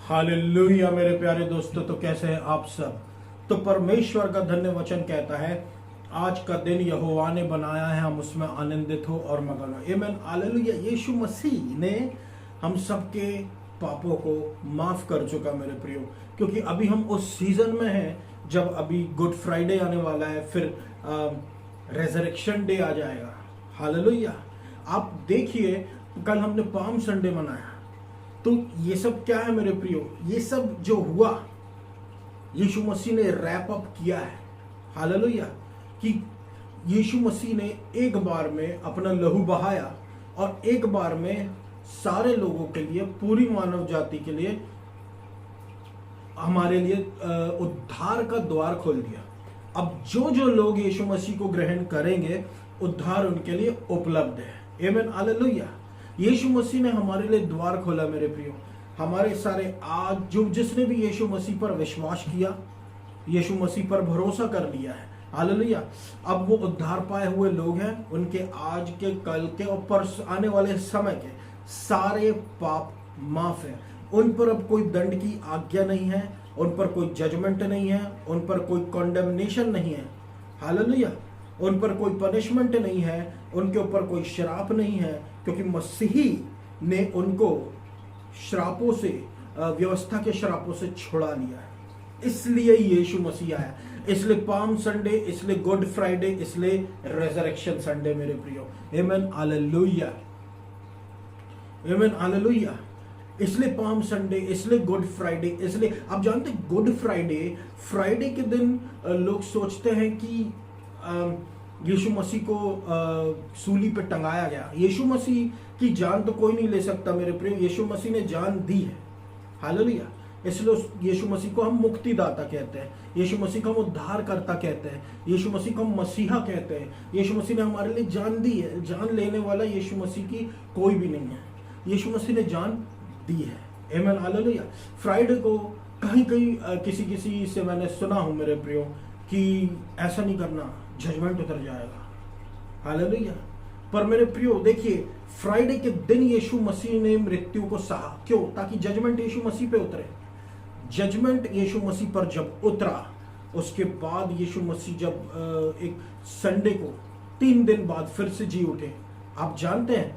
Hallelujah मेरे प्यारे दोस्तों, तो कैसे हैं आप सब। तो परमेश्वर का धन्य वचन कहता है, आज का दिन यहोवा ने बनाया है, हम उसमें आनंदित हो और मगन हो। आमीन, हालेलुया। यीशु मसीह ने हम सबके पापों को माफ कर चुका मेरे प्रियो, क्योंकि अभी हम उस सीजन में हैं जब अभी गुड फ्राइडे आने वाला है, फिर रेजरेक्शन डे आ जाएगा। हालेलुया। आप देखिए, कल हमने पाम संडे मनाया, तो ये सब क्या है मेरे प्रियो, ये सब जो हुआ यीशु मसीह ने रैप अप किया है। हालेलुया। कि यीशु मसीह ने एक बार में अपना लहू बहाया और एक बार में सारे लोगों के लिए, पूरी मानव जाति के लिए, हमारे लिए उद्धार का द्वार खोल दिया। अब जो जो लोग यीशु मसीह को ग्रहण करेंगे, उद्धार उनके लिए उपलब्ध है। आमीन, हालेलुया। यीशु मसीह ने हमारे लिए द्वार खोला मेरे प्रियो। हमारे सारे आज जो जिसने भी यीशु मसीह पर विश्वास किया, यीशु मसीह पर भरोसा कर लिया है, हालेलुया, अब वो उद्धार पाए हुए लोग हैं। उनके आज के, कल के और परसों आने वाले समय के सारे पाप माफ है। उन पर अब कोई दंड की आज्ञा नहीं है, उन पर कोई जजमेंट नहीं है, उन पर कोई कॉन्डेमनेशन नहीं है। हालेलुया। उन पर कोई पनिशमेंट नहीं है, उनके ऊपर कोई श्राप नहीं है, क्योंकि मसीही ने उनको श्रापों से, व्यवस्था के श्रापों से छुड़ा लिया है। इसलिए यीशु मसीह आया, इसलिए पाम संडे, इसलिए गुड फ्राइडे, इसलिए रेजरेक्शन संडे मेरे प्रियो। आमीन, हालेलुया। आमीन, हालेलुया। इसलिए पाम संडे, इसलिए गुड फ्राइडे, इसलिए आप जानते हैं गुड फ्राइडे, फ्राइडे के दिन लोग सोचते हैं कि यीशु मसीह को सूली पे टंगाया गया। यीशु मसीह की जान तो कोई नहीं ले सकता मेरे प्रिय, यीशु मसीह ने जान दी है। हालेलुया। इसलिए यीशु मसीह को हम मुक्तिदाता कहते हैं, यीशु मसीह को हम उद्धारकर्ता कहते हैं, यीशु मसीह को हम मसीहा कहते हैं। यीशु मसीह ने हमारे लिए जान दी है। जान लेने वाला यीशु मसीह की कोई भी नहीं है। यीशु मसीह ने जान दी है। आमीन, हालेलुया। फ्राइडे को कहीं कहीं किसी से मैंने सुना हूं मेरे प्रियो कि ऐसा नहीं करना, जजमेंट उतर जाएगा। हालेलुया। पर मेरे प्रियो देखिए, फ्राइडे के दिन यीशु मसीह ने मृत्यु को सहा, क्यों? ताकि जजमेंट यीशु मसीह पे उतरे। जजमेंट यीशु मसीह पर जब उतरा, उसके बाद यीशु मसीह जब एक संडे को 3 दिन बाद फिर से जी उठे। आप जानते हैं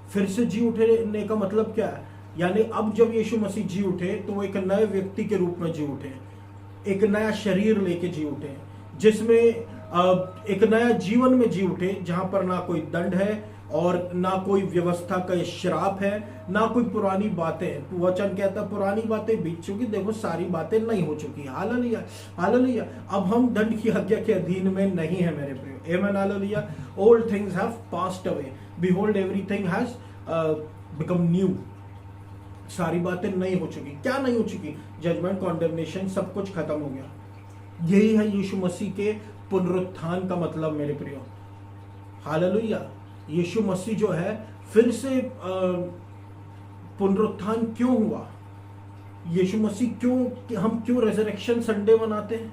फिर से जी उठने का मतलब क्या है? यानी अब जब यीशु मसीह जी उठे तो वो एक नए व्यक्ति के रूप में जी उठे, एक नया शरीर लेके जी उठे, जिसमें एक नया जीवन में जी उठे, जहां पर ना कोई दंड है और ना कोई व्यवस्था का श्राप है, ना कोई पुरानी बातें। वचन कहता पुरानी बातें बीत चुकी, देखो सारी बातें नहीं हो चुकी। Hallelujah, hallelujah. अब हम दंड की आज्ञा के अधीन में नहीं है मेरे प्रियो। आमीन, hallelujah. Old things have passed away, behold everything has become new. सारी बातें नहीं हो चुकी। क्या नहीं हो चुकी? जजमेंट, कॉन्डेमनेशन, सब कुछ खत्म हो गया। यही है यीशु मसीह के पुनरुत्थान का मतलब मेरे प्रियो। हालेलुया। यीशु मसीह जो है फिर से पुनरुत्थान क्यों हुआ? यीशु मसीह हम क्यों रेजरेक्शन संडे मनाते हैं?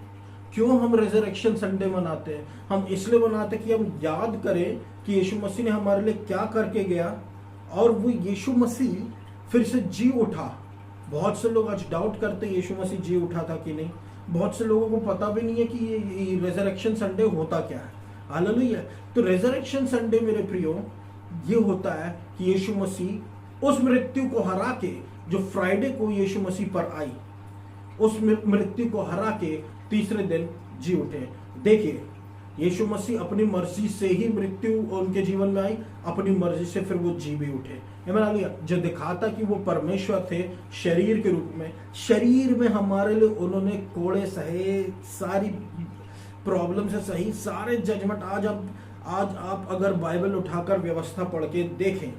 क्यों हम रेजरेक्शन संडे मनाते हैं? हम इसलिए मनाते हैं कि हम याद करें कि यीशु मसीह ने हमारे लिए क्या करके गया, और वो यीशु मसीह फिर से जी उठा। बहुत से लोग आज डाउट करते यीशु मसीह जी उठा था कि नहीं। बहुत से लोगों को पता भी नहीं है कि ये रेजरेक्शन संडे होता क्या है। हालेलुया। तो रेजरेक्शन संडे मेरे प्रियो ये होता है कि यीशु मसीह उस मृत्यु को हरा के, जो फ्राइडे को यीशु मसीह पर आई, उस मृत्यु को हरा के तीसरे दिन जी उठे। देखिए, यीशु मसीह अपनी मर्जी से ही मृत्यु उनके जीवन में आई, अपनी मर्जी से फिर वो जी भी उठे। जो दिखाता कि वो परमेश्वर थे शरीर के रूप में, शरीर में हमारे लिए उन्होंने कोड़े सहे, सारी प्रॉब्लम से सही, सारे जजमेंट। आज आप अगर बाइबल उठाकर व्यवस्था पढ़ के देखें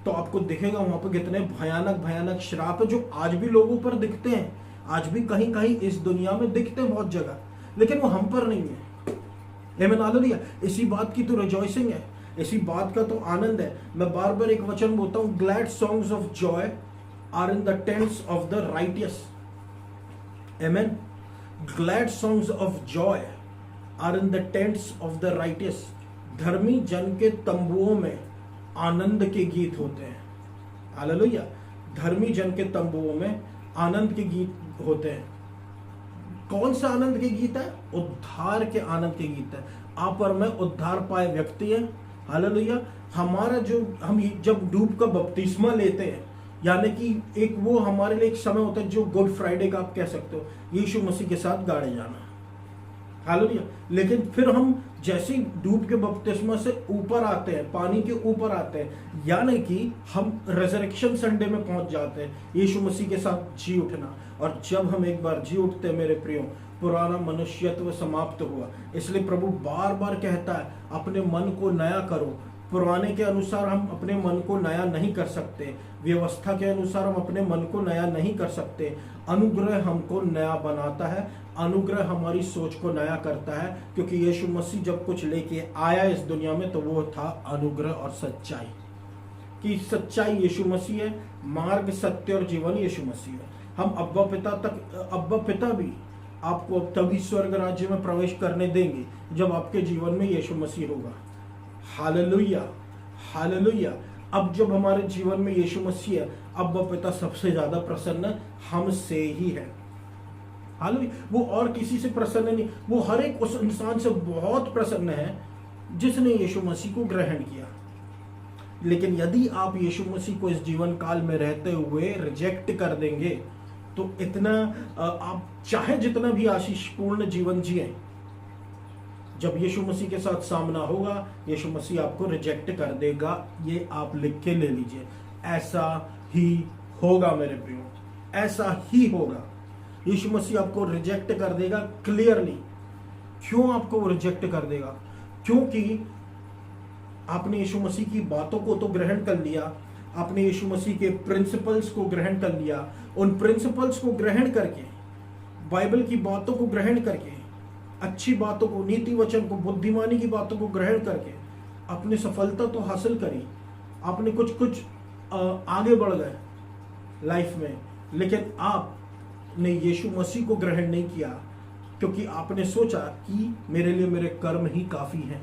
तो आपको दिखेगा वहां पर कितने भयानक भयानक श्राप है, जो आज भी लोगों पर दिखते हैं, आज भी कहीं कहीं इस दुनिया में दिखते हैं बहुत जगह, लेकिन वो हम पर नहीं है। आमीन, हालेलुया। इसी बात की तो रिजॉइसिंग है, इसी बात का तो आनंद है। मैं बार बार एक वचन बोलता हूं, glad songs of joy are in the tents of the righteous. Amen. Glad songs of joy are in the tents of the righteous. धर्मी जन के तंबुओं में आनंद के गीत होते हैं। हालेलुया। धर्मी जन के तंबुओं में आनंद के गीत होते हैं। कौन सा आनंद के गीत है? उद्धार के आनंद के गीत है। आप और मैं उद्धार पाए व्यक्ति हैं। हालेलुया। हमारा जो हम जब डूब का बपतिस्मा लेते हैं, यानी कि एक वो हमारे लिए एक समय होता है जो गुड फ्राइडे का आप कह सकते हो, यीशु मसीह के साथ गाड़े जाना। हालेलुया। लेकिन फिर हम जैसे ही डूब के बपतिस्मा से ऊपर आते हैं, पानी के ऊपर आते हैं, यानी कि हम रेजरेक्शन संडे में पहुंच जाते हैं, यीशु मसीह के साथ जी उठना। और जब हम एक बार जी उठते हैं मेरे प्रियो, पुराना मनुष्यत्व समाप्त हुआ। इसलिए प्रभु बार बार कहता है अपने मन को नया करो। पुराने के अनुसार हम अपने मन को नया नहीं कर सकते, व्यवस्था के अनुसार हम अपने मन को नया नहीं कर सकते। अनुग्रह हमको नया बनाता है, अनुग्रह हमारी सोच को नया करता है, क्योंकि यीशु मसीह जब कुछ लेके आया इस दुनिया में तो वो था अनुग्रह और सच्चाई। कि सच्चाई यीशु मसीह है, मार्ग सत्य और जीवन यीशु मसीह है। हम अब्बा पिता भी आपको तभी स्वर्ग राज्य में प्रवेश करने देंगे जब आपके जीवन में यीशु मसीह होगा। Hallelujah, hallelujah. अब जब हमारे जीवन में यीशु मसीह है, अब्बा पिता सबसे ज्यादा प्रसन्न हमसे ही है। हालेलुया। वो और किसी से प्रसन्न नहीं, वो हर एक उस इंसान से बहुत प्रसन्न है जिसने यीशु मसीह को ग्रहण किया। लेकिन यदि आप यीशु मसीह को इस जीवन काल में रहते हुए रिजेक्ट कर देंगे तो इतना आप चाहे जितना भी आशीषपूर्ण जीवन जिए, जब यीशु मसीह के साथ सामना होगा, यीशु मसीह आपको रिजेक्ट कर देगा। ये आप लिख के ले लीजिए, ऐसा ही होगा मेरे प्रियो, ऐसा ही होगा। यीशु मसीह आपको रिजेक्ट कर देगा क्लियरली। क्यों आपको वो रिजेक्ट कर देगा? क्योंकि आपने यीशु मसीह की बातों को तो ग्रहण कर लिया, आपने यीशु मसीह के प्रिंसिपल्स को ग्रहण कर लिया। उन प्रिंसिपल्स को ग्रहण करके, बाइबल की बातों को ग्रहण करके, अच्छी बातों को, नीति वचन को, बुद्धिमानी की बातों को ग्रहण करके आपने सफलता तो हासिल करी, आपने कुछ आगे बढ़ गए लाइफ में। लेकिन आपने यीशु मसीह को ग्रहण नहीं किया, क्योंकि आपने सोचा कि मेरे लिए मेरे कर्म ही काफी हैं,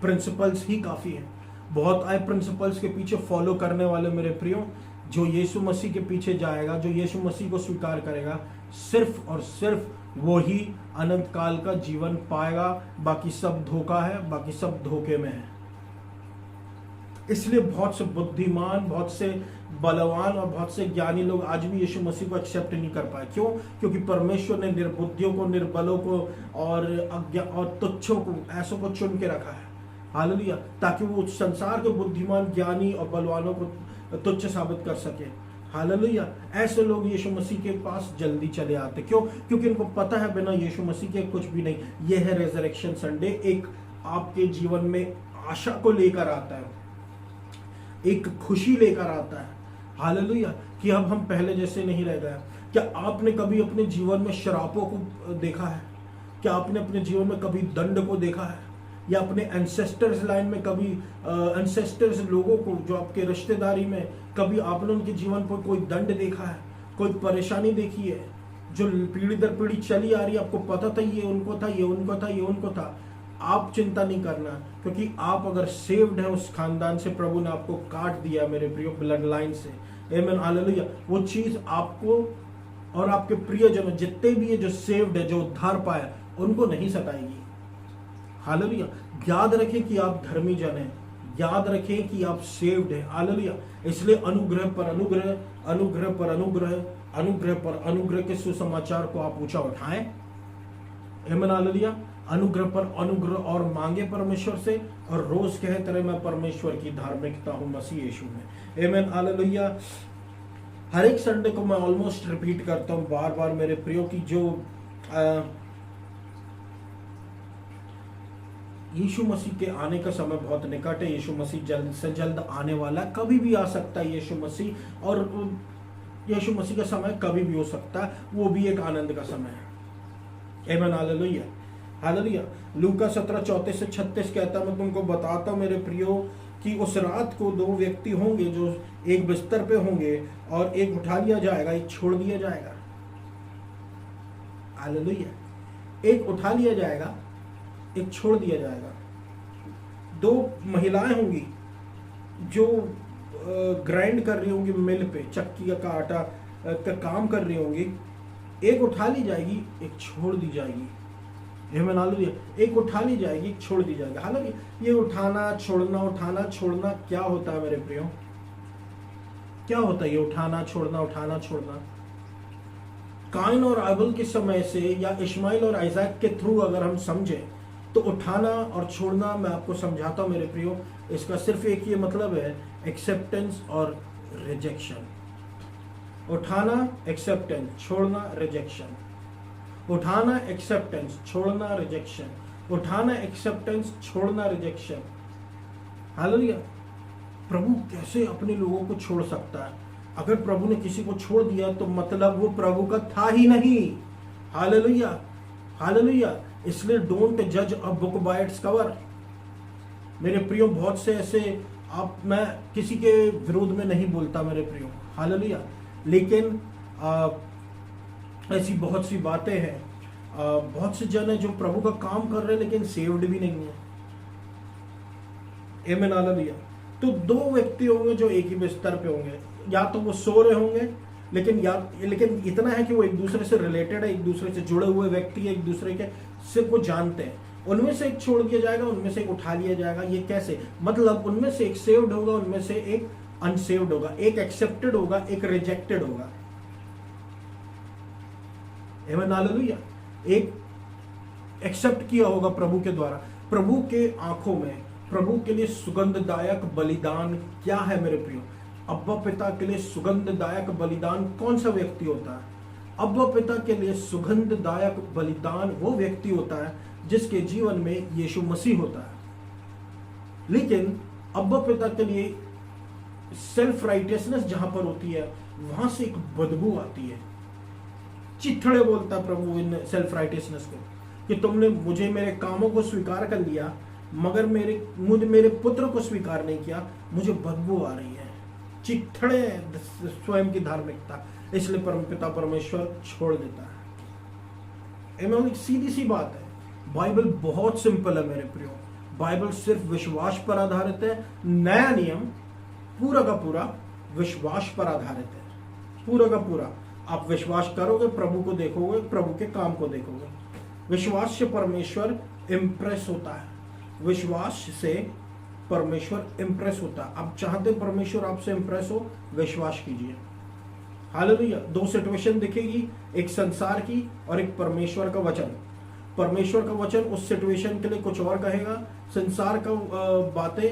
प्रिंसिपल्स ही काफी हैं। बहुत आए प्रिंसिपल्स के पीछे फॉलो करने वाले मेरे प्रियो। जो यीशु मसीह के पीछे जाएगा, जो यीशु मसीह को स्वीकार करेगा, सिर्फ और सिर्फ वो ही अनंत काल का जीवन पाएगा। बाकी सब धोखा है, बाकी सब धोखे में है। इसलिए बहुत से बुद्धिमान, बहुत से बलवान और बहुत से ज्ञानी लोग आज भी यीशु मसीह को एक्सेप्ट नहीं कर पाए। क्यों? क्योंकि परमेश्वर ने निर्बुद्धियों को, निर्बलों को और तुच्छों को, ऐसों को चुन के रखा है। हालेलुया। ताकि वो संसार के बुद्धिमान, ज्ञानी और बलवानों को तुच्छ साबित कर सके। हालेलुया। ऐसे लोग यीशु मसीह के पास जल्दी चले आते। क्यों? क्योंकि इनको पता है बिना यीशु मसीह के कुछ भी नहीं। यह है रेजरेक्शन संडे, एक आपके जीवन में आशा को लेकर आता है, एक खुशी लेकर आता है। हालेलुया। कि अब हम पहले जैसे नहीं रह गए। क्या आपने कभी अपने जीवन में शरापों को देखा है? क्या आपने अपने जीवन में कभी दंड को देखा है? या अपने एंसेस्टर्स लाइन में कभी एंसेस्टर्स लोगों को जो आपके रिश्तेदारी में, कभी आपने उनके जीवन पर कोई दंड देखा है, कोई परेशानी देखी है जो पीढ़ी दर पीढ़ी चली आ रही है? आपको पता था ये उनको था, ये उनको था, ये उनको था। आप चिंता नहीं करना, क्योंकि आप अगर सेव्ड हैं उस खानदान से, प्रभु ने आपको काट दिया मेरे प्रियो, ब्लड लाइन से। आमीन, हालेलुया। वो चीज आपको और आपके प्रियजनों, जितने भी है जो सेव्ड है, जो उद्धार पाया, उनको नहीं सताएगी। हालेलुया। याद रखें कि आप धर्मी जन हैं, याद रखें कि आप सेव्ड हैं। हालेलुया। इसलिए अनुग्रह पर अनुग्रह, अनुग्रह पर अनुग्रह, अनुग्रह पर अनुग्रह के सुसमाचार को आप ऊंचा उठाएं। आमीन, हालेलुया। अनुग्रह पर अनुग्रह और मांगे परमेश्वर से, और रोज कहे तरह मैं परमेश्वर की धार्मिकता हूं मसीह यीशु में। आमीन, हालेलुया। हर एक संडे को मैं ऑलमोस्ट रिपीट करता हूं बार बार मेरे प्रियो की, जो यीशु मसीह के आने का समय बहुत निकट है। यीशु मसीह जल्द से जल्द आने वाला है, कभी भी आ सकता है यीशु मसीह। और यीशु मसीह का समय कभी भी हो सकता है, वो भी एक आनंद का समय है। आमीन, हालेलुया, हालेलुया। लूका 17:34-36 कहता है, मैं तुमको बताता हूं मेरे प्रियो कि उस रात को दो व्यक्ति होंगे जो एक बिस्तर पे होंगे, और एक उठा लिया जाएगा, एक छोड़ दिया जाएगा। हालेलुया। एक उठा लिया जाएगा, एक छोड़ दिया जाएगा। दो महिलाएं होंगी जो ग्राइंड कर रही होंगी मिल पे, चक्की का आटा का काम कर रही होंगी, एक उठा ली जाएगी, एक छोड़ दी जाएगी। एक उठा ली जाएगी, एक छोड़ दी जाएगी। हालांकि ये उठाना छोड़ना क्या होता है मेरे प्रियो? क्या होता है ये उठाना छोड़ना? काइन और आबेल के समय से या इश्माइल और आइजैक के थ्रू अगर हम समझें तो उठाना और छोड़ना मैं आपको समझाता हूं मेरे प्रियो। इसका सिर्फ एक ही मतलब है, एक्सेप्टेंस और रिजेक्शन। उठाना एक्सेप्टेंस, छोड़ना रिजेक्शन। उठाना एक्सेप्टेंस, छोड़ना रिजेक्शन। उठाना एक्सेप्टेंस, छोड़ना रिजेक्शन। हालेलुया। प्रभु कैसे अपने लोगों को छोड़ सकता है? अगर प्रभु ने किसी को छोड़ दिया तो मतलब वो प्रभु का था ही नहीं। हालेलुया। इसलिए डोंट जज a book by its cover. मेरे प्रियो, बहुत से ऐसे मैं किसी के विरोध में नहीं बोलता मेरे प्रियो, हालेलुया, लेकिन ऐसी बहुत सी बातें हैं, बहुत से जन है जो प्रभु का काम कर रहे हैं लेकिन सेव्ड भी नहीं है। आमीन, हालेलुया। तो दो व्यक्ति होंगे जो एक ही बिस्तर पे होंगे, या तो वो सो रहे होंगे लेकिन इतना है कि वो एक दूसरे से रिलेटेड है, एक दूसरे से जुड़े हुए व्यक्ति है, एक दूसरे के सिर्फ वो जानते हैं। उनमें से एक छोड़ दिया जाएगा, उनमें से एक उठा लिया जाएगा। ये कैसे? मतलब उनमें से एक सेव्ड होगा, उनमें से एक अनसेव्ड होगा, एक एक्सेप्टेड होगा, एक रिजेक्टेड होगा। आमीन, हालेलुया। एक एक्सेप्ट किया होगा प्रभु के द्वारा। प्रभु के आंखों में प्रभु के लिए सुगंधदायक बलिदान क्या है मेरे प्रियो? अब्बा पिता के लिए सुगंधदायक बलिदान कौन सा व्यक्ति होता है? अब्बा पिता के लिए सुगंधदायक बलिदान वो व्यक्ति होता है जिसके जीवन में यीशु मसीह होता है। लेकिन अब्बा पिता के लिए सेल्फ राइटियसनेस जहां पर होती है, वहां से एक बदबू आती है। चिथड़े बोलता प्रभु इन सेल्फ राइटियसनेस को कि तुमने मुझे मेरे कामों को स्वीकार कर लिया मगर मेरे पुत्र को स्वीकार नहीं किया, मुझे बदबू आ रही है। चिथड़े स्वयं की धार्मिकता, इसलिए परमपिता परमेश्वर छोड़ देता है। एक सीधी सी बात है, बाइबल बहुत सिंपल है मेरे प्रियो। बाइबल सिर्फ विश्वास पर आधारित है। नया नियम पूरा का पूरा विश्वास पर आधारित है, पूरा का पूरा। आप विश्वास करोगे, प्रभु को देखोगे, प्रभु के काम को देखोगे। विश्वास से परमेश्वर इंप्रेस होता है, विश्वास से परमेश्वर इंप्रेस होता है। आप चाहते परमेश्वर आपसे इंप्रेस हो, विश्वास कीजिए। हालेलुया। दो सिचुएशन दिखेगी, एक संसार की और एक परमेश्वर का वचन। परमेश्वर का वचन उस सिचुएशन के लिए कुछ और कहेगा, संसार का बातें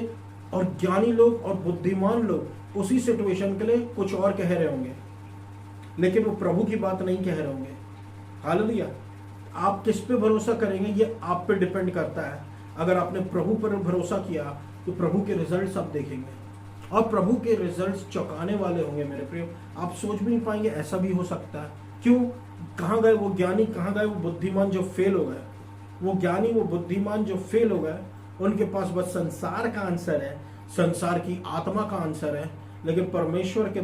और ज्ञानी लोग और बुद्धिमान लोग उसी सिचुएशन के लिए कुछ और कह रहे होंगे, लेकिन वो प्रभु की बात नहीं कह रहे होंगे। हालेलुया। आप किस पे भरोसा करेंगे ये आप पे डिपेंड करता है। अगर आपने प्रभु पर भरोसा किया तो प्रभु के रिजल्ट्स आप देखेंगे, और प्रभु के रिजल्ट्स चौंकाने वाले होंगे मेरे प्रियो। आप सोच भी नहीं पाएंगे ऐसा भी हो सकता है। क्यों? कहाँ गए वो ज्ञानी, कहाँ गए वो बुद्धिमान जो फेल हो गए? वो ज्ञानी, वो बुद्धिमान जो फेल हो गए, उनके पास बस संसार का आंसर है, संसार की आत्मा का आंसर है। लेकिन परमेश्वर के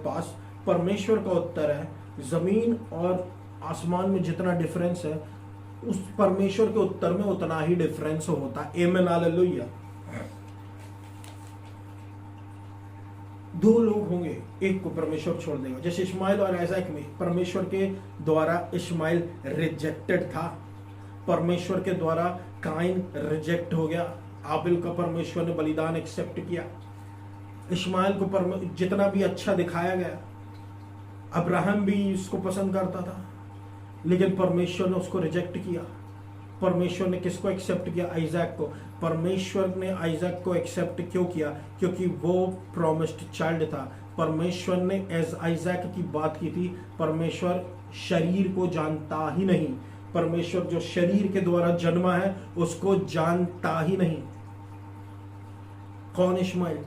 पास परमेश्वर का उत्तर है। जमीन और आसमान में जितना डिफरेंस है, उस परमेश्वर के उत्तर में उतना ही डिफरेंस होता है। आमीन, हालेलुया। दो लोग होंगे, एक को परमेश्वर छोड़ देगा। जैसे इश्माइल और आइजैक में परमेश्वर के द्वारा इश्माइल रिजेक्टेड था, परमेश्वर के द्वारा काइन रिजेक्ट हो गया, आबिल का परमेश्वर ने बलिदान एक्सेप्ट किया। इश्माइल को जितना भी अच्छा दिखाया गया, अब्राहम भी इसको पसंद करता था, लेकिन परमेश्वर ने उसको रिजेक्ट किया। परमेश्वर ने किसको एक्सेप्ट किया? आइजैक को। परमेश्वर ने आइजैक को एक्सेप्ट क्यों किया? क्योंकि वो प्रॉमिस्ड चाइल्ड था। परमेश्वर ने एज आइजैक की बात की थी। परमेश्वर शरीर को जानता ही नहीं, परमेश्वर जो शरीर के द्वारा जन्मा है उसको जानता ही नहीं। कौन? इश्माइल।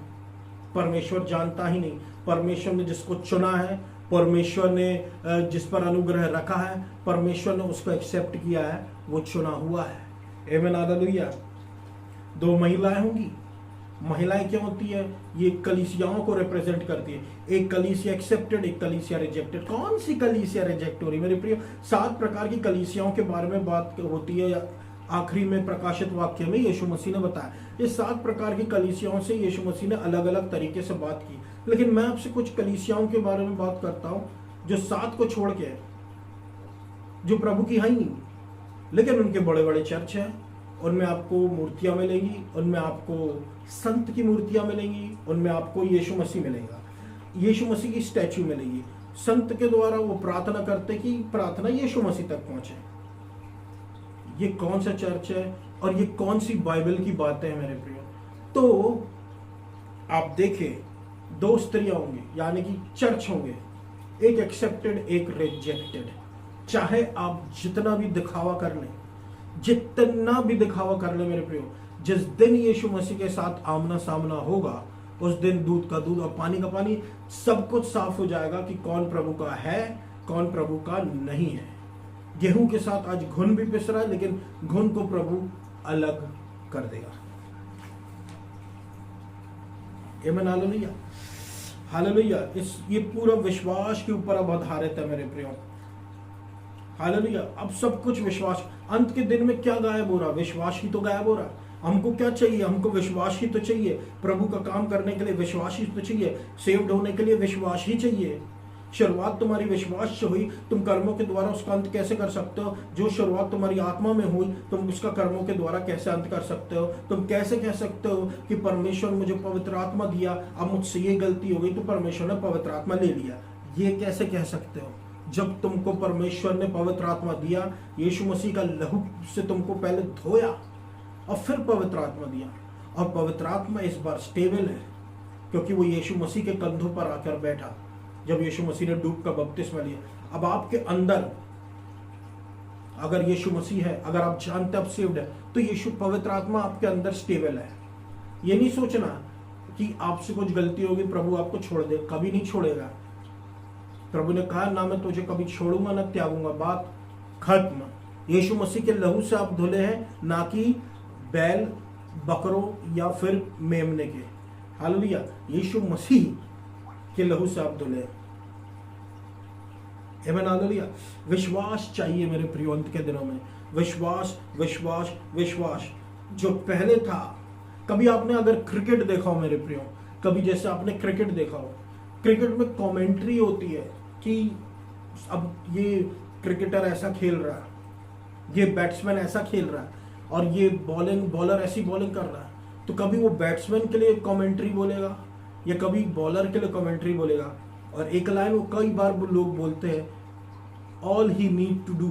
परमेश्वर जानता ही नहीं। परमेश्वर ने जिसको चुना है, परमेश्वर ने जिस पर अनुग्रह रखा है, परमेश्वर ने उसको एक्सेप्ट किया है, वो चुना हुआ है। आमीन, हालेलुया। दो महिलाएं होंगी। महिलाएं क्या होती है? ये कलीसियाओं को रिप्रेजेंट करती है। एक कलीसिया एक्सेप्टेड, एक कलीसिया रिजेक्टेड। कौन सी कलीसिया रिजेक्ट हो रही मेरे प्रिय? 7 प्रकार की कलीसियाओं के बारे में बात होती है। आखिरी में प्रकाशित वाक्य में यीशु मसीह ने बताया, ये 7 प्रकार की कलीसियाओं से यीशु मसीह ने अलग अलग तरीके से बात की। लेकिन मैं आपसे कुछ कलीसियाओं के बारे में बात करता हूं जो 7 को छोड़ के, जो प्रभु की है ही नहीं, लेकिन उनके बड़े बड़े चर्च हैं, उनमें आपको मूर्तियां मिलेंगी, उनमें आपको संत की मूर्तियां मिलेंगी, उनमें आपको यीशु मसीह मिलेगा, यीशु मसीह की स्टैच्यू मिलेगी। संत के द्वारा वो प्रार्थना करते कि प्रार्थना यीशु मसीह तक पहुंचे। ये कौन सा चर्च है और ये कौन सी बाइबल की बातें हैं मेरे प्रियो? तो आप देखें, 2 स्त्रियां होंगी, यानी कि चर्च होंगे, एक एक्सेप्टेड एक रिजेक्टेड। चाहे आप जितना भी दिखावा कर लें, जितना भी दिखावा कर लें मेरे प्रियो, जिस दिन यीशु मसीह के साथ आमना सामना होगा, उस दिन दूध का दूध और पानी का पानी सब कुछ साफ हो जाएगा कि कौन प्रभु का है, कौन प्रभु का नहीं है। गेहूं के साथ आज घुन भी पिस रहा है, लेकिन घुन को प्रभु अलग कर देगा। आमीन, हालेलुया, हालेलुया। ये पूरा विश्वास के ऊपर अब आधारित है मेरे प्रियो, हालेलुया। अब सब कुछ विश्वास। अंत के दिन में क्या गायब हो रहा? विश्वास ही तो गायब हो रहा। हमको क्या चाहिए? हमको विश्वास ही तो चाहिए। प्रभु का काम करने के लिए विश्वास ही तो चाहिए। सेव्ड होने के लिए विश्वास ही चाहिए। शुरुआत तुम्हारी विश्वास से हुई, तुम कर्मों के द्वारा उसका अंत कैसे कर सकते हो? जो शुरुआत तुम्हारी आत्मा में हुई, तुम उसका कर्मों के द्वारा कैसे अंत कर सकते हो? तुम कैसे कह सकते हो कि परमेश्वर मुझे पवित्र आत्मा दिया, अब मुझसे ये गलती हो गई तो परमेश्वर ने पवित्र आत्मा ले लिया? ये कैसे कह सकते हो? जब तुमको परमेश्वर ने पवित्र आत्मा दिया, यीशु मसीह का लहू से तुमको पहले धोया और फिर पवित्र आत्मा दिया। और पवित्र आत्मा इस बार स्टेबल है, क्योंकि वो यीशु मसीह के कंधों पर आकर बैठा जब यीशु मसीह ने डूब का बपतिस्मा लिया। अब आपके अंदर अगर यीशु मसीह है, अगर आप जानते आप सेव्ड है, तो यीशु पवित्र आत्मा आपके अंदर स्टेबल है। ये नहीं सोचना कि आपसे कुछ गलती होगी प्रभु आपको छोड़ दे, कभी नहीं छोड़ेगा। प्रभु ने कहा, ना मैं तुझे कभी छोड़ूंगा ना त्यागूंगा, बात खत्म। यीशु मसीह के लहू से आप धुले हैं, ना कि बैल, बकरों या फिर मेमने के। हालेलुया, यीशु मसीह के लहू से आप धुले हैं। आमीन, हालेलुया। विश्वास चाहिए मेरे प्रियो अंत के दिनों में। विश्वास, विश्वास, विश्वास जो पहले था। कभी आपने अगर क्रिकेट देखा हो मेरे प्रियो, कभी जैसे आपने क्रिकेट देखा हो, क्रिकेट में कमेंट्री होती है कि अब ये क्रिकेटर ऐसा खेल रहा है, ये बैट्समैन ऐसा खेल रहा है और ये बॉलर ऐसी बॉलिंग कर रहा है। तो कभी वो बैट्समैन के लिए कमेंट्री बोलेगा या कभी बॉलर के लिए कमेंट्री बोलेगा। और एक लाइन वो कई बार वो लोग बोलते हैं, all he need to do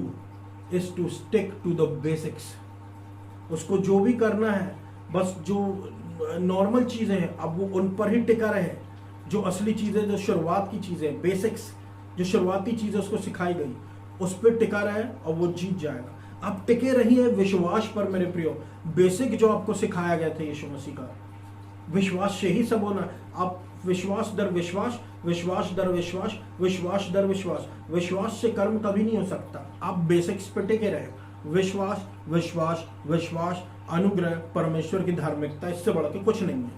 is to stick to the basics. उसको जो भी करना है, बस जो नॉर्मल चीजें हैं अब वो उन पर ही टिका रहे। जो असली चीजें, जो शुरुआत की चीजें, बेसिक्स, जो शुरुआती चीजें उसको सिखाई गई, उस पर टिका रहे और वो जीत जाएगा। आप टिके रहिए विश्वास पर मेरे प्रियो। बेसिक जो आपको सिखाया गया था यीशु मसीह का, विश्वास से ही सब होना। आप विश्वास दर विश्वास, विश्वास दर विश्वास, विश्वास दर विश्वास, विश्वास से कर्म कभी नहीं हो सकता। आप बेसिक्स पे टिके रहे। विश्वास, विश्वास, विश्वास, अनुग्रह, परमेश्वर की धार्मिकता, इससे बढ़ के कुछ नहीं है।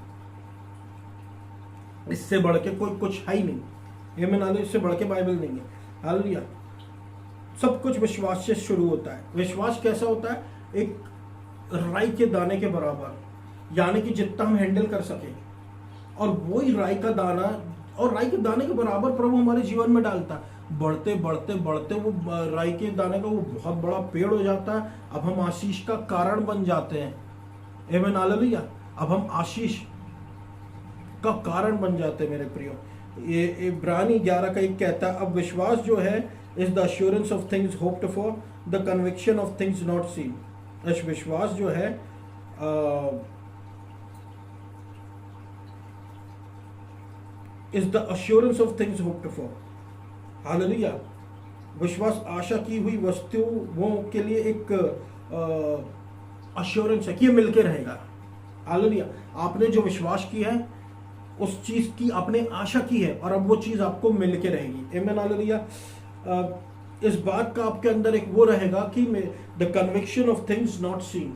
इससे बढ़ के कोई कुछ है ही नहीं। आमीन, हालेलुया। इससे बढ़ के बाइबल नहीं है। हालेलुया। सब कुछ विश्वास से शुरू होता है। विश्वास कैसा होता है? एक राई के दाने के बराबर, यानी कि जितना हम हैंडल कर सके, और वही राई का दाना और राई के दाने के बराबर प्रभु हमारे जीवन में डालता है। बढ़ते बढ़ते बढ़ते वो राई के दाने का वो बहुत बड़ा पेड़ हो जाता है। अब हम आशीष का कारण बन जाते हैं। आमीन, हालेलुया। अब हम आशीष का कारण बन जाते हैं मेरे प्रियो। ये इब्रानी 11 का 1 कहता है, अब विश्वास जो है is the assurance of things hoped for, the conviction of things not seen. विश्वास जो है is the assurance of things hoped for. Hallelujah. विश्वास आशा की हुई वस्तुओं के लिए एक अश्योरेंस है कि ये मिलके रहेगा। हालेलुया। आपने जो विश्वास किया है उस चीज की आपने आशा की है और अब वो चीज आपको मिलके रहेगी। आमीन, हालेलुया। इस बात का आपके अंदर एक वो रहेगा कि the conviction of things not seen,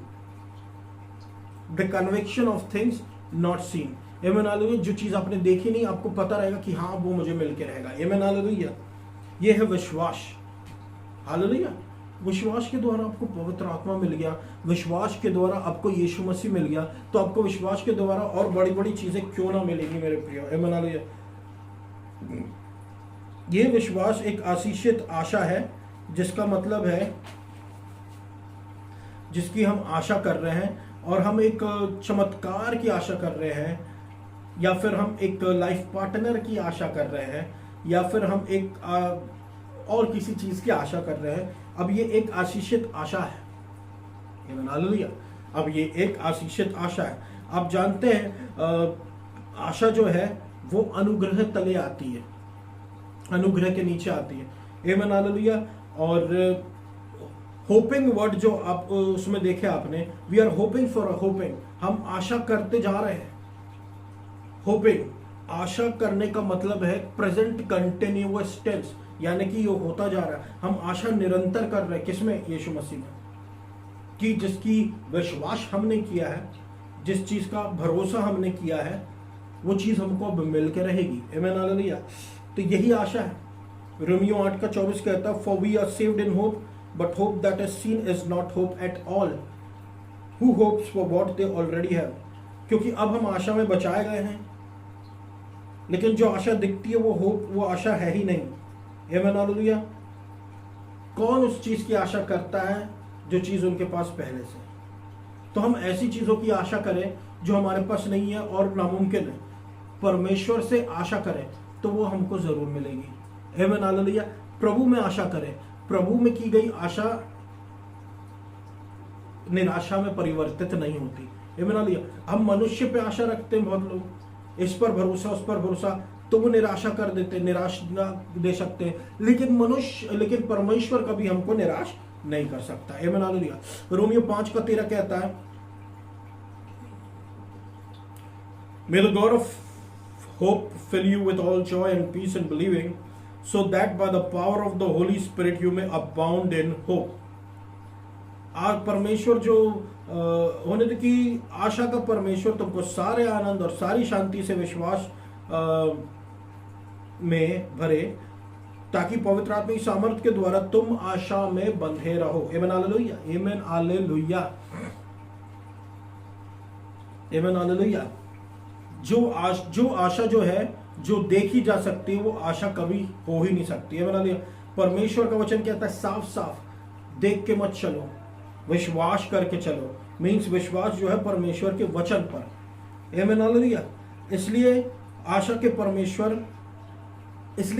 the conviction of things not seen. आमीन, हालेलुया। जो चीज आपने देखी नहीं, आपको पता रहेगा कि हाँ वो मुझे मिलके रहेगा। आमीन, हालेलुया। ये है विश्वास। हालेलुया। विश्वास के द्वारा आपको पवित्र आत्मा मिल गया, विश्वास के द्वारा आपको यीशु मसीह मिल गया, तो आपको विश्वास के द्वारा और बड़ी बड़ी चीजें क्यों ना मिलेगी मेरे प्रियो। आमीन, हालेलुया। ये विश्वास एक आशीषित आशा है, जिसका मतलब है जिसकी हम आशा कर रहे हैं, और हम एक चमत्कार की आशा कर रहे हैं, या फिर हम एक लाइफ पार्टनर की आशा कर रहे हैं, या फिर हम एक और किसी चीज की आशा कर रहे हैं। अब ये एक आशीषित आशा है, हालेलुया। अब ये एक आशीषित आशा है। आप जानते हैं आशा जो है वो अनुग्रह तले आती है, अनुग्रह के नीचे आती है। आमीन, हालेलुया। और होपिंग वर्ड जो आप उसमें देखे आपने, we are hoping for hoping, हम आशा करते जा रहे हैं। होपिंग, आशा करने का मतलब है प्रेजेंट कंटिन्यूअस टेंस, यानी कि ये होता जा रहा है। हम आशा निरंतर कर रहे हैं, किसमें? यीशु मसीह में, कि जिसकी विश्वास हमने किया है, जिस चीज का भरोसा हमने किया है, वो चीज हमको अब मिल के रहेगी। आमीन, हालेलुया। तो यही आशा है। रोमियो 8:24 कहता है, for we are saved in hope, but hope that is seen is not hope at all, who hopes for what they already have. क्योंकि अब हम आशा में बचाए गए हैं, लेकिन जो आशा दिखती है वो होप, वो आशा है ही नहीं। आमीन, हालेलुया। कौन उस चीज की आशा करता है जो चीज उनके पास पहले से? तो हम ऐसी चीजों की आशा करें जो हमारे पास नहीं है और नामुमकिन है। परमेश्वर से आशा करें तो वो हमको जरूर मिलेगी। आमीन, हालेलुया। प्रभु में आशा करें, प्रभु में की गई आशा निराशा में परिवर्तित नहीं होती। आमीन, हालेलुया। हम मनुष्य पे आशा रखते हैं, बहुत लोग इस पर भरोसा, उस पर भरोसा, तो वो निराशा कर देते, निराश दे सकते हैं। लेकिन परमेश्वर कभी हमको निराश नहीं कर सकता। आमीन, हालेलुया। रोमियो 5:13 कहता है, May the God of hope fill you with all joy and peace in believing, so that by the power of the Holy Spirit you may abound in hope. आज परमेश्वर जो होने की आशा का परमेश्वर तुमको सारे आनंद और सारी शांति से विश्वास में भरे, ताकि पवित्र आत्मा की सामर्थ के द्वारा तुम आशा में बंधे रहो। आमीन, हालेलुया। आमीन, हालेलुया। आमीन, हालेलुया। जो आशा जो है, जो देखी जा सकती है, वो आशा कभी हो ही नहीं सकती है। परमेश्वर का वचन कहता है साफ साफ, देख के मत चलो, विश्वास करके चलो। मीन्स विश्वास जो है परमेश्वर के वचन पर। आमीन, हालेलुया। इसलिए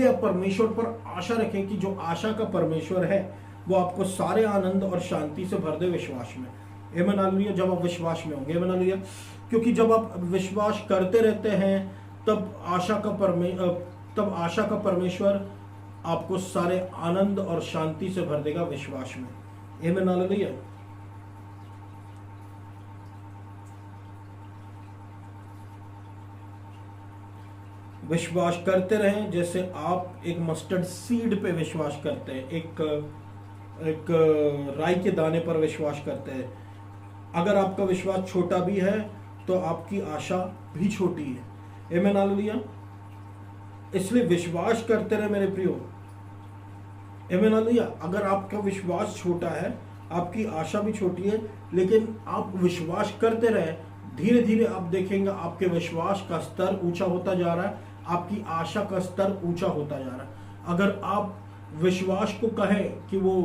आप परमेश्वर पर आशा रखें कि जो आशा का परमेश्वर है वो आपको सारे आनंद और शांति से भर दे विश्वास में। आमीन, हालेलुया। जब आप विश्वास में होंगे, आमीन, हालेलुया। क्योंकि जब आप विश्वास करते रहते हैं, तब आशा का परमेश्वर आपको सारे आनंद और शांति से भर देगा विश्वास में। आमीन, हालेलुया। विश्वास करते रहें, जैसे आप एक मस्टर्ड सीड पे विश्वास करते हैं, एक राई के दाने पर विश्वास करते हैं। अगर आपका विश्वास छोटा भी है तो आपकी आशा भी छोटी है। आमीन, हालेलुया। इसलिए विश्वास करते रहे मेरे प्रियो। आमीन, हालेलुया। अगर आपका विश्वास छोटा है, आपकी आशा भी छोटी है, लेकिन आप विश्वास करते रहे, धीरे धीरे आप देखेंगे आपके विश्वास का स्तर ऊंचा होता जा रहा है, आपकी आशा का स्तर ऊंचा होता जा रहा है। अगर आप विश्वास को कहें कि वो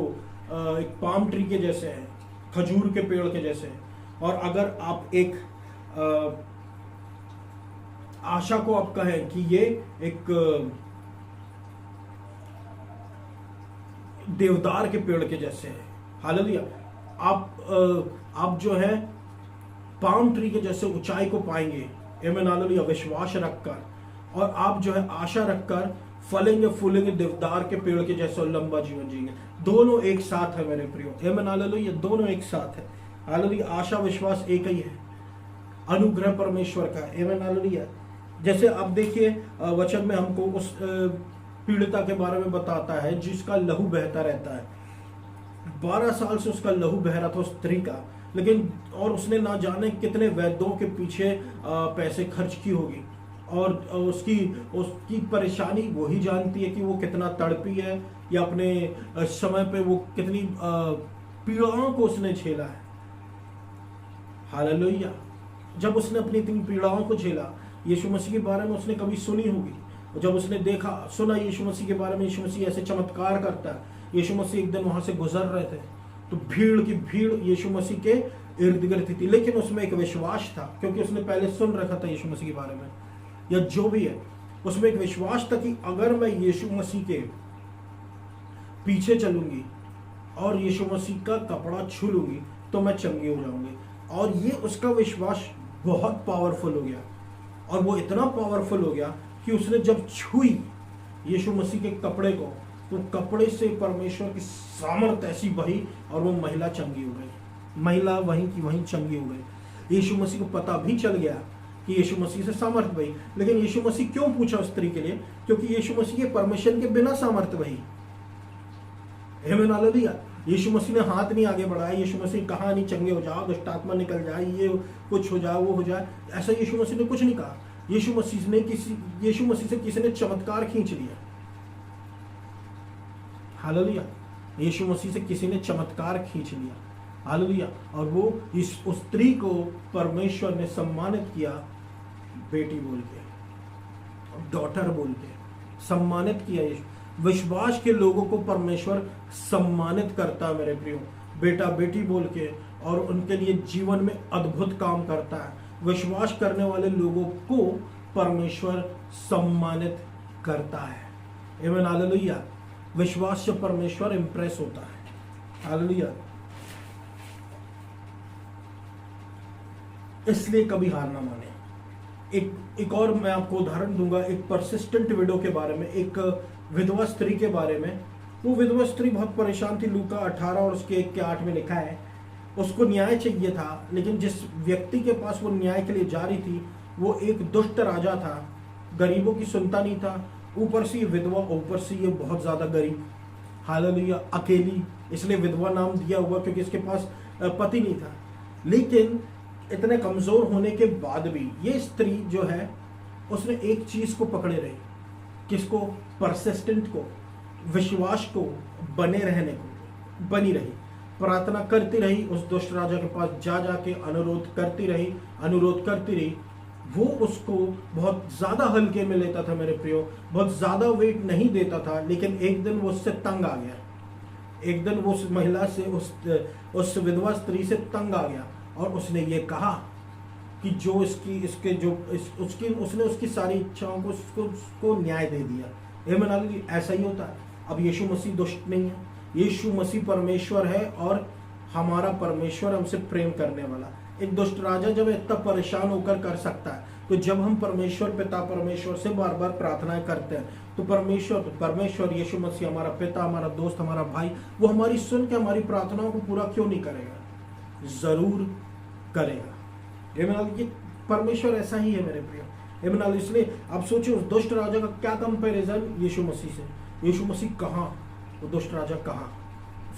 एक पाम ट्री के जैसे है, खजूर के पेड़ के जैसे है, और अगर आप एक आशा को आप कहें कि ये एक देवदार के पेड़ के जैसे है, हालेलुया। आप जो है पाम ट्री के जैसे ऊंचाई को पाएंगे। आमीन, हालेलुया। विश्वास रखकर, और आप जो है आशा रखकर फलेंगे फूलेंगे देवदार के पेड़ के जैसे, लंबा जीवन जिएंगे। दोनों एक साथ है मेरे प्रियो। आमीन, हालेलुया। दोनों एक साथ है। हालेलुया। आशा विश्वास एक ही है, अनुग्रह परमेश्वर का। आमीन, हालेलुया। जैसे अब देखिए वचन में हमको उस पीड़िता के बारे में बताता है जिसका लहू बहता रहता है। 12 साल से उसका लहू बह रहा था उस स्त्री का, लेकिन और उसने ना जाने कितने वैद्यों के पीछे पैसे खर्च की होगी, और उसकी परेशानी वो ही जानती है कि वो कितना तड़पी है, या अपने समय पे वो कितनी पीड़ाओं को उसने झेला है। हालेलुया। जब उसने अपनी इतनी पीड़ाओं को झेला, यीशु मसीह के बारे में उसने कभी सुनी होगी, और जब उसने देखा सुना यीशु मसीह के बारे में, यीशु मसीह ऐसे चमत्कार करता है, यीशु मसीह एक दिन वहां से गुजर रहे थे, तो भीड़ की भीड़ यीशु मसीह के इर्द गिर्द थी, लेकिन उसमें एक विश्वास था, क्योंकि उसने पहले सुन रखा था यीशु मसीह के बारे में, या जो भी है, उसमें एक विश्वास था कि अगर मैं यीशु मसीह के पीछे चलूंगी और यीशु मसीह का कपड़ा छू लूंगी तो मैं चंगी हो जाऊंगी। और ये उसका विश्वास बहुत पावरफुल हो गया, और वो इतना पावरफुल हो गया कि उसने जब छुई यीशु मसीह के कपड़े को, तो कपड़े से परमेश्वर की सामर्थ ऐसी बही और वो महिला चंगी हो गई। महिला वहीं की वहीं चंगी हो गई। यीशु मसीह को पता भी चल गया कि यीशु मसीह से सामर्थ बही, लेकिन यीशु मसीह क्यों पूछा उस स्त्री के लिए? क्योंकि यीशु मसीह के परमिशन के बिना सामर्थ बही। आमीन हालेलुया। यीशु मसीह ने हाथ नहीं आगे बढ़ाया, यीशु मसीह कहा नहीं चंगे हो जाओ, दुष्ट आत्मा निकल जाए, ये कुछ हो जाए, वो हो जाए, ऐसा यीशु मसीह ने कुछ नहीं कहा। यीशु मसीह से किसी ने चमत्कार खींच लिया। हालेलुया। यीशु मसीह से किसी ने चमत्कार खींच लिया। हालेलुया। और वो उस स्त्री को परमेश्वर ने सम्मानित किया, बेटी बोल के, डॉटर बोल के सम्मानित किया। विश्वास के लोगों को परमेश्वर सम्मानित करता है मेरे प्रियो, बेटा बेटी बोल के, और उनके लिए जीवन में अद्भुत काम करता है। विश्वास करने वाले लोगों को परमेश्वर सम्मानित करता है। आमीन हालेलुया। विश्वास से परमेश्वर इंप्रेस होता है। हालेलुया। इसलिए कभी हार ना माने। एक और मैं आपको उदाहरण दूंगा, एक परसिस्टेंट विडो के बारे में, एक विधवा स्त्री के बारे में। वो विधवा स्त्री बहुत परेशान थी। लूका 18 और उसके 1 के 8 में लिखा है, उसको न्याय चाहिए था, लेकिन जिस व्यक्ति के पास वो न्याय के लिए जा रही थी वो एक दुष्ट राजा था, गरीबों की सुनता नहीं था, ऊपर से ये विधवा, ऊपर से ये बहुत ज्यादा गरीब। हालेलुया। अकेली, इसलिए विधवा नाम दिया हुआ, क्योंकि इसके पास पति नहीं था। लेकिन इतने कमजोर होने के बाद भी ये स्त्री जो है, उसने एक चीज को पकड़े रही। किसको? परसिस्टेंट को, विश्वास को, बने रहने को बनी रही, प्रार्थना करती रही, उस दुष्ट राजा के पास जा जाके अनुरोध करती रही। वो उसको बहुत ज्यादा हल्के में लेता था मेरे प्रियो, बहुत ज्यादा वेट नहीं देता था, लेकिन एक दिन वो उससे तंग आ गया। एक दिन वो उस महिला से, उस विधवा स्त्री से तंग आ गया, और उसने ये कहा कि जो उसने उसकी सारी इच्छाओं को उसको न्याय दे दिया। आमीन हालेलुया। ऐसा ही होता है। अब यीशु मसीह दुष्ट नहीं है, यीशु मसीह परमेश्वर है, और हमारा परमेश्वर हमसे प्रेम करने वाला। एक दुष्ट राजा जब इतना परेशान होकर कर सकता है, तो जब हम परमेश्वर पिता परमेश्वर से बार बार प्रार्थनाएं करते हैं, तो परमेश्वर यीशु मसीह हमारा पिता, हमारा दोस्त, हमारा भाई, वो हमारी सुन के हमारी प्रार्थनाओं को पूरा क्यों नहीं करेगा? जरूर करेगा। ये परमेश्वर ऐसा ही है मेरे प्रिय। इसलिए आप सोचिए, उस दुष्ट राजा का क्या कंपैरिजन यीशु मसीह से। यीशु मसीह कहाँ, वो दुष्ट राजा कहाँ,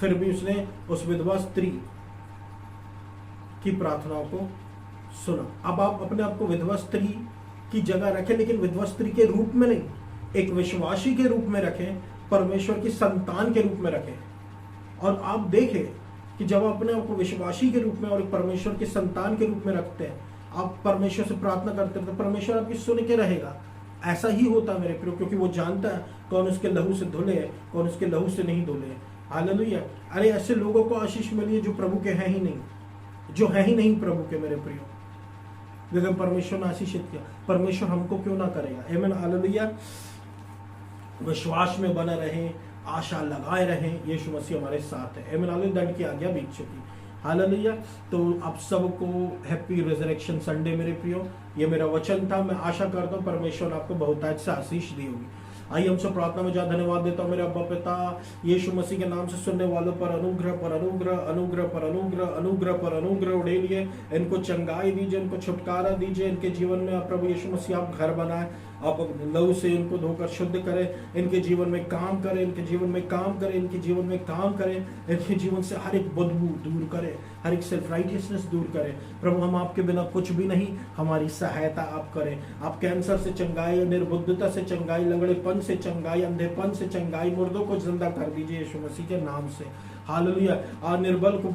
फिर भी उसने उस विधवा स्त्री की प्रार्थनाओं को सुना। अब आप अपने आप को विधवा स्त्री की जगह रखें, लेकिन विधवा स्त्री के रूप में नहीं, एक विश्वासी के रूप में रखें, परमेश्वर की संतान के रूप में रखें। और आप देखें कि जब आप अपने आप को विश्वासी के रूप में और परमेश्वर के संतान के रूप में रखते हैं, आप परमेश्वर से प्रार्थना करते हैं, तो परमेश्वर आपकी सुन के रहेगा। ऐसा ही होता है मेरे प्रियो, क्योंकि वो जानता है कौन उसके लहू से धुले है, कौन उसके लहू से नहीं धुले है। हालेलुया। अरे ऐसे लोगों को आशीष मिली है जो प्रभु के हैं ही नहीं, जो है ही नहीं प्रभु के मेरे प्रियो। लेकिन परमेश्वर ने आशीषित किया, परमेश्वर हमको क्यों ना करेगा। आमीन हालेलुया। विश्वास में बने रहें, आशा लगाए रहें, यीशु मसीह हमारे साथ है। आमीन हालेलुया। दंड की आज्ञा बीत चुकी। हालेलुया। तो आप सबको हैप्पी रिजरेक्शन संडे मेरे प्रियो। ये मेरा वचन था। मैं आशा करता हूँ परमेश्वर ने आपको बहुतायत से आशीष दी होगी। आइए हम सब प्रार्थना में जा। धन्यवाद देता हूँ मेरे अब्बा पिता, यीशु मसीह के नाम से सुनने वालों पर अनुग्रह पर अनुग्रह, अनुग्रह पर अनुग्रह, अनुग्रह पर अनुग्रह उड़ेलिए। इनको चंगाई दीजिए, इनको छुटकारा दीजिए। इनके जीवन में आप प्रभु यीशु मसीह आप घर बनाए, आप लहू से इनको धोकर शुद्ध करें। इनके जीवन में काम करें, इनके जीवन में काम करें, इनके जीवन में काम करें। इनके जीवन से हर एक बदबू दूर करें, हर एक सेल्फ राइटियसनेस दूर करें। प्रभु हम आपके बिना कुछ भी नहीं, हमारी सहायता आप करें। आप कैंसर से चंगाई, निर्बुद्धता से चंगाई, लंगड़ेपन से चंगाई, अंधेपन से चंगाई, मुर्दों को जिंदा कर दीजिए यीशु मसीह के नाम से। हालेलुया। और निर्बल को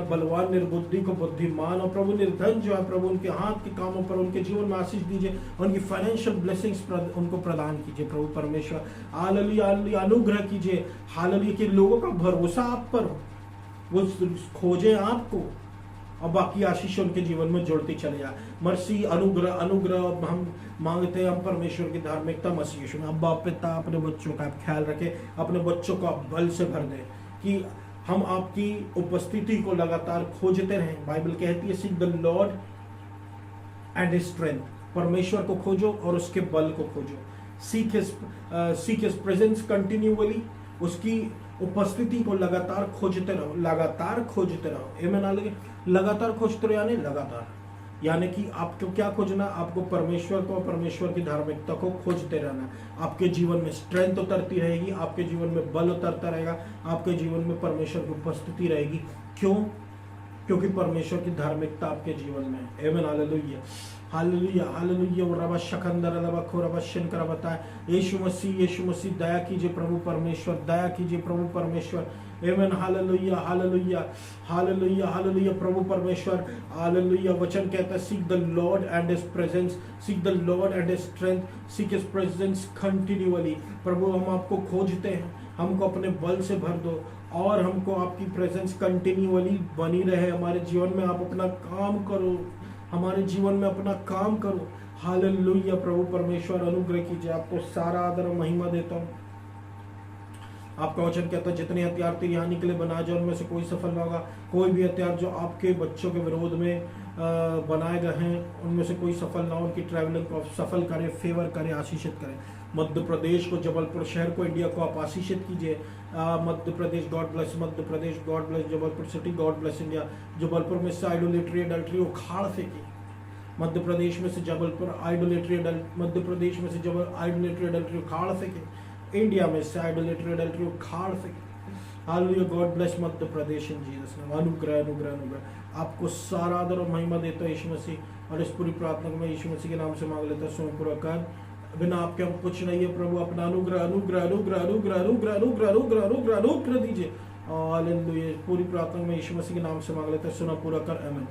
बलवान, निर्बुद्धि को बुद्धिमान, और प्रभु निर्धन जो है प्रभु उनके हाथ के कामों पर, उनके जीवन में आशीष दीजिए। उनकी फाइनेंशियल ब्लेसिंग्स ब्लेसिंग्स उनको प्रदान कीजिए प्रभु परमेश्वर। हालेलुया हालेलुया, अनुग्रह कीजिए हालेलुया कि लोगों का भरोसा आप पर हो, वो खोजे आपको और बाकी आशीष उनके जीवन में जुड़ती चले जाए। मर्सी अनुग्रह अनुग्रह हम मांगते हैं हम परमेश्वर की धार्मिकता मसीह यीशु में। अब पिता अपने बच्चों का आप ख्याल रखें, अपने बच्चों को आप बल से भर दें कि हम आपकी उपस्थिति को लगातार खोजते रहें। बाइबल कहती है seek the lord and his strength, परमेश्वर को खोजो और उसके बल को खोजो। सीक हिज प्रेजेंस कंटिन्यूअली, उसकी उपस्थिति को लगातार खोजते रहो, लगातार खोजते रहो। आमीन, लगातार खोजते रहो यानी कि आपको क्या खोजना, आपको परमेश्वर को, परमेश्वर की धार्मिकता को खोजते रहना। आपके जीवन में स्ट्रेंथ उतरती रहेगी, आपके जीवन में बल उतरता रहेगा, आपके जीवन में परमेश्वर की उपस्थिति रहेगी। क्यों? क्योंकि परमेश्वर की धार्मिकता आपके जीवन में है। आमीन, हालेलुया हालेलुया हालेलुया। रबा शकंदर रबा खो रबा शंकर बताए यीशु मसीह दया कीजिए प्रभु परमेश्वर, दया कीजिए प्रभु परमेश्वर। Amen, hallelujah hallelujah hallelujah hallelujah प्रभु परमेश्वर हालेलुया। वचन कहता है seek the lord and his presence, seek the lord and his strength, seek his presence continually. प्रभु हम आपको खोजते हैं, हमको अपने बल से भर दो और हमको आपकी प्रेजेंस कंटिन्यूअली बनी रहे हमारे जीवन में। आप अपना काम करो, हमारे जीवन में अपना काम करो। हालेलुया प्रभु परमेश्वर अनुग्रह कीजिए। आपको सारा आदर और महिमा देता हूँ। आपका वचन कहता है जितने हथियार तेरी हानि के लिए बनाए जाए उनमें से कोई सफल ना होगा। कोई भी हथियार जो आपके बच्चों के विरोध में बनाए गए हैं उनमें से कोई सफल ना हो। उनकी ट्रैवलिंग को सफल करे, फेवर करे, आशीषित करे। मध्य प्रदेश को, जबलपुर शहर को, इंडिया को आप आशीषित कीजिए। Madhya Pradesh God bless, Madhya Pradesh God bless, Jabalpur city God bless India. Jabalpur में से आइडोलेट्री अडल्ट्री उखाड़ फेंकी। मध्य प्रदेश में से जबलपुर आइडोलेट्री मध्य प्रदेश में से आइडोलेट्री अडल्ट्री उखाड़ फेंके। इंडिया में से आइडोलेट्री अडल्ट्री उखाड़ फेंके। हालेलुया, गॉड ब्लेस मध्य प्रदेश इन जीसस नेम। अनुग्रह अनुग्रह अनुग्रह। आपको सारा आदर और महिमा देता है यीशु मसीह। और इस पूरी प्रार्थना को मैं यीशु मसीह के नाम से मांग लेता हूं पूरा कर। बिना आपके हम कुछ नहीं है प्रभु। अपना अनुग्रह अनुग्रह अनुग्रह अनुग्रह अनुग्रह अनुग्रह अनुग्रह अनुग्रह अनुग्रह दीजिए। हालेलुया। पूरी प्रार्थना में यीशु मसीह के नाम से मांग लेता है, सुना पूरा कर। आमीन।